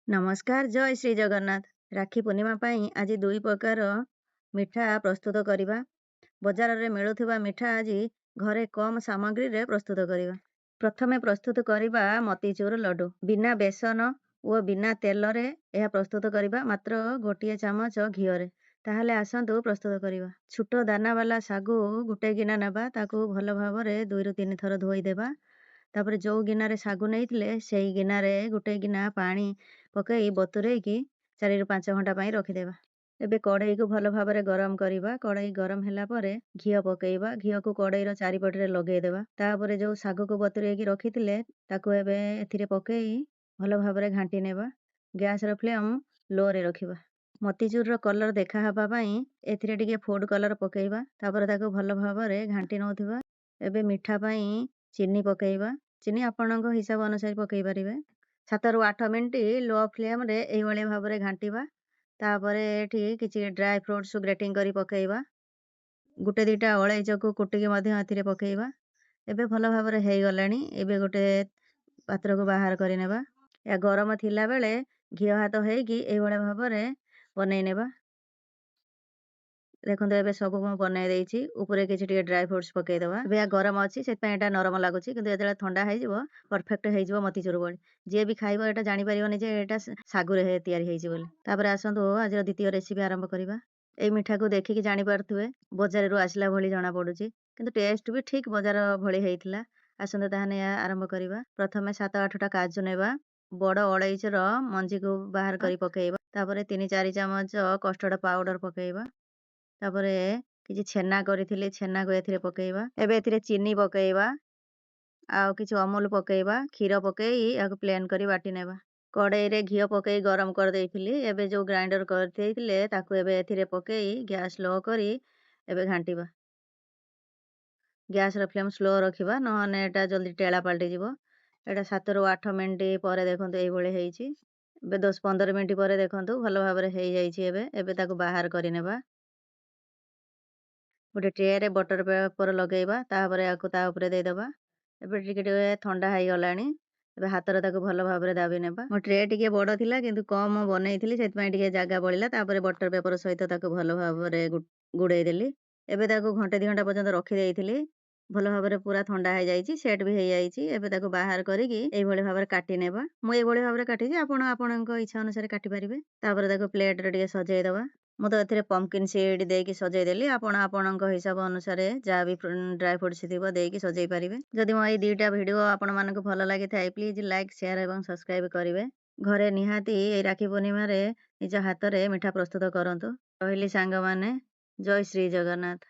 ନମସ୍କାର, ଜୟ ଶ୍ରୀ ଜଗନ୍ନାଥ। ରାକ୍ଷୀ ପୂର୍ଣ୍ଣିମା ପାଇଁ ଆଜି ଦୁଇ ପ୍ରକାର ମିଠା ପ୍ରସ୍ତୁତ କରିବା। ବଜାରରେ ମିଳୁଥିବା ମିଠା ଆଜି ଘରେ କମ୍ ସାମଗ୍ରୀରେ ପ୍ରସ୍ତୁତ କରିବା। ପ୍ରଥମେ ପ୍ରସ୍ତୁତ କରିବା ମୋତିଚୁର ଲଡୁ। ବିନା ବେସନ ଓ ବିନା ତେଲରେ ଏହା ପ୍ରସ୍ତୁତ କରିବା, ମାତ୍ର ଗୋଟିଏ ଚାମଚ ଘିଅରେ। ତାହେଲେ ଆସନ୍ତୁ ପ୍ରସ୍ତୁତ କରିବା। ଛୋଟ ଦାନାବାଲା ଶାଗୁ ଗୋଟେ ଗିନା ନେବା, ତାକୁ ଭଲ ଭାବରେ 2ରୁ 3 ଥର ଧୋଇଦେବା। ତାପରେ ଯୋଉ ଗିନାରେ ଶାଗୁ ନେଇଥିଲେ ସେଇ ଗିନାରେ ଗୋଟେ ଗିନା ପାଣି ପକେଇ ବତୁରେଇକି 4ରୁ 5 ଘଣ୍ଟା ପାଇଁ ରଖିଦେବା। ଏବେ କଡ଼େଇକୁ ଭଲ ଭାବରେ ଗରମ କରିବା। କଡ଼େଇ ଗରମ ହେଲା ପରେ ଘିଅ ପକେଇବା। ଘିଅକୁ କଡ଼େଇର ଚାରିପଟରେ ଲଗେଇଦେବା। ତାପରେ ଯୋଉ ଶାଗକୁ ବତୁରେଇକି ରଖିଥିଲେ ତାକୁ ଏବେ ଏଥିରେ ପକେଇ ଭଲ ଭାବରେ ଘାଣ୍ଟି ନେବା। ଗ୍ୟାସର ଫ୍ଲେମ୍ ଲୋରେ ରଖିବା। ମୋତିଚୁରର କଲର ଦେଖା ହେବା ପାଇଁ ଏଥିରେ ଟିକେ ଫୁଡ୍ କଲର ପକେଇବା। ତାପରେ ତାକୁ ଭଲ ଭାବରେ ଘାଣ୍ଟି ନେଉଥିବା। ଏବେ ମିଠା ପାଇଁ ଚିନି ପକେଇବା। ଚିନି ଆପଣଙ୍କ ହିସାବ ଅନୁସାରେ ପକେଇ ପାରିବେ। 7ରୁ 8 ମିନିଟ୍ ଲୋ ଫ୍ଲେମ୍ରେ ଏଇଭଳି ଭାବରେ ଘାଣ୍ଟିବା। ତାପରେ ଏଠି କିଛି ଡ୍ରାଏ ଫ୍ରୁଟ୍ସ ଗ୍ରେଟିଂ କରି ପକେଇବା। ଗୋଟେ ଦିଟା ଅଳେଇଚକୁ କୁଟିକି ମଧ୍ୟ ଏଥିରେ ପକେଇବା। ଏବେ ଭଲ ଭାବରେ ହେଇଗଲାଣି। ଏବେ ଗୋଟେ ପାତ୍ରକୁ ବାହାର କରିନେବା। ଏହା ଗରମ ଥିଲାବେଳେ ଘିଅ ହାତ ହେଇକି ଏଇଭଳି ଭାବରେ ବନେଇ ନେବା। ଦେଖନ୍ତୁ ଏବେ ସବୁ ମୁଁ ବନେଇ ଦେଇଛି। ଉପରେ କିଛି ଟିକେ ଡ୍ରାଏ ଫ୍ରୁଟ୍ସ ପକେଇଦବା। ଏବେ ଏହା ଗରମ ଅଛି, ସେଥିପାଇଁ ଏଟା ନରମ ଲାଗୁଛି, କିନ୍ତୁ ଯେତେବେଳେ ଥଣ୍ଡା ହେଇଯିବ ପରଫେକ୍ଟ ହେଇଯିବ ମୋତିଚୁର ଭଳି। ଯିଏ ବି ଖାଇବ ଏଟା ଜାଣିପାରିବନି ଯେ ଏଟା ଶାଗୁରେ ତିଆରି ହେଇଛି ବୋଲି। ତାପରେ ଆସନ୍ତୁ ଆଜିର ଦ୍ୱିତୀୟ ରେସିପି ଆରମ୍ଭ କରିବା। ଏଇ ମିଠାକୁ ଦେଖିକି ଜାଣିପାରୁଥିବେ ବଜାରରୁ ଆସିଲା ଭଳି ଜଣା ପଡୁଛି, କିନ୍ତୁ ଟେଷ୍ଟ ବି ଠିକ୍ ବଜାର ଭଳି ହେଇଥିଲା। ଆସନ୍ତୁ ତାହେଲେ ଏହା ଆରମ୍ଭ କରିବା। ପ୍ରଥମେ 7-8ଟା କାଜୁ ନେବା। ବଡ ଅଳେଇଚର ମଞ୍ଜିକୁ ବାହାର କରି ପକେଇବା। ତାପରେ 3-4 ଚାମଚ କଷ୍ଟର୍ଡ ପାଉଡର ପକେଇବା। ତାପରେ କିଛି ଛେନା କରିଥିଲି, ଛେନାକୁ ଏଥିରେ ପକେଇବା। ଏବେ ଏଥିରେ ଚିନି ପକେଇବା, ଆଉ କିଛି ଅମୁଲ ପକେଇବା। କ୍ଷୀର ପକେଇ ଏହାକୁ ପ୍ଲେନ୍ କରି ବାଟି ନେବା। କଡ଼େଇରେ ଘିଅ ପକେଇ ଗରମ କରିଦେଇଥିଲି। ଏବେ ଯୋଉ ଗ୍ରାଇଣ୍ଡର କରିଦେଇଥିଲେ ତାକୁ ଏବେ ଏଥିରେ ପକେଇ ଗ୍ୟାସ୍ ଲୋ କରି ଏବେ ଘାଣ୍ଟିବା। ଗ୍ୟାସର ଫ୍ଲେମ୍ ସ୍ଲୋ ରଖିବା, ନହେଲେ ଏଟା ଜଲ୍ଦି ଟେଳା ପାଲଟିଯିବ। ଏଟା 7ରୁ 8 ମିନିଟ୍ ପରେ ଦେଖନ୍ତୁ ଏଇଭଳି ହେଇଛି। ଏବେ 10-15 ମିନିଟ୍ ପରେ ଦେଖନ୍ତୁ ଭଲ ଭାବରେ ହେଇଯାଇଛି। ଏବେ ତାକୁ ବାହାର କରିନେବା। ଗୋଟେ ଟ୍ରେରେ ବଟର ପେପର ଲଗେଇବା, ତାପରେ ୟାକୁ ତା ଉପରେ ଦେଇଦେବା। ଏବେ ଟିକେ ଟିକେ ଥଣ୍ଡା ହେଇଗଲାଣି। ଏବେ ହାତରେ ତାକୁ ଭଲ ଭାବରେ ଦାବି ନେବା। ମୋ ଟ୍ରେ ଟିକେ ବଡ଼ ଥିଲା, କିନ୍ତୁ କମ୍ ବନେଇଥିଲି, ସେଥିପାଇଁ ଟିକେ ଜାଗା ବଳିଲା। ତାପରେ ବଟର ପେପର ସହିତ ତାକୁ ଭଲ ଭାବରେ ଗୁଡ଼େଇ ଦେଲି। ଏବେ ତାକୁ ଘଣ୍ଟେ 2 ଘଣ୍ଟା ପର୍ଯ୍ୟନ୍ତ ରଖିଦେଇଥିଲି। ଭଲ ଭାବରେ ପୁରା ଥଣ୍ଡା ହେଇଯାଇଛି, ସେଟ୍ ବି ହେଇଯାଇଛି। ଏବେ ତାକୁ ବାହାର କରିକି ଏଇଭଳି ଭାବରେ କାଟି ନେବା। ମୁଁ ଏଇଭଳି ଭାବରେ କାଟିଛି, ଆପଣ ଆପଣଙ୍କ ଇଚ୍ଛା ଅନୁସାରେ କାଟି ପାରିବେ। ତାପରେ ତାକୁ ପ୍ଲେଟରେ ଟିକେ ସଜେଇଦବା। ମୁଁ ତ ଏଥିରେ ପମ୍ପକିନ୍ ସିଡ୍ ଦେଇକି ସଜେଇଦେଲି। ଆପଣ ଆପଣଙ୍କ ହିସାବ ଅନୁସାରେ ଯାହା ବି ଡ୍ରାଏ ଫ୍ରୁଟ୍ସ ଥିବ ଦେଇକି ସଜେଇ ପାରିବେ। ଯଦି ମୋ ଏଇ 2ଟା ଭିଡ଼ିଓ ଆପଣମାନଙ୍କୁ ଭଲ ଲାଗିଥାଏ, ପ୍ଲିଜ୍ ଲାଇକ୍, ସେୟାର ଏବଂ ସବସ୍କ୍ରାଇବ୍ କରିବେ। ଘରେ ନିହାତି ଏଇ ରାକ୍ଷୀ ପୂର୍ଣ୍ଣିମାରେ ନିଜ ହାତରେ ମିଠା ପ୍ରସ୍ତୁତ କରନ୍ତୁ। ରହିଲି ସାଙ୍ଗମାନେ, ଜୟ ଶ୍ରୀ ଜଗନ୍ନାଥ।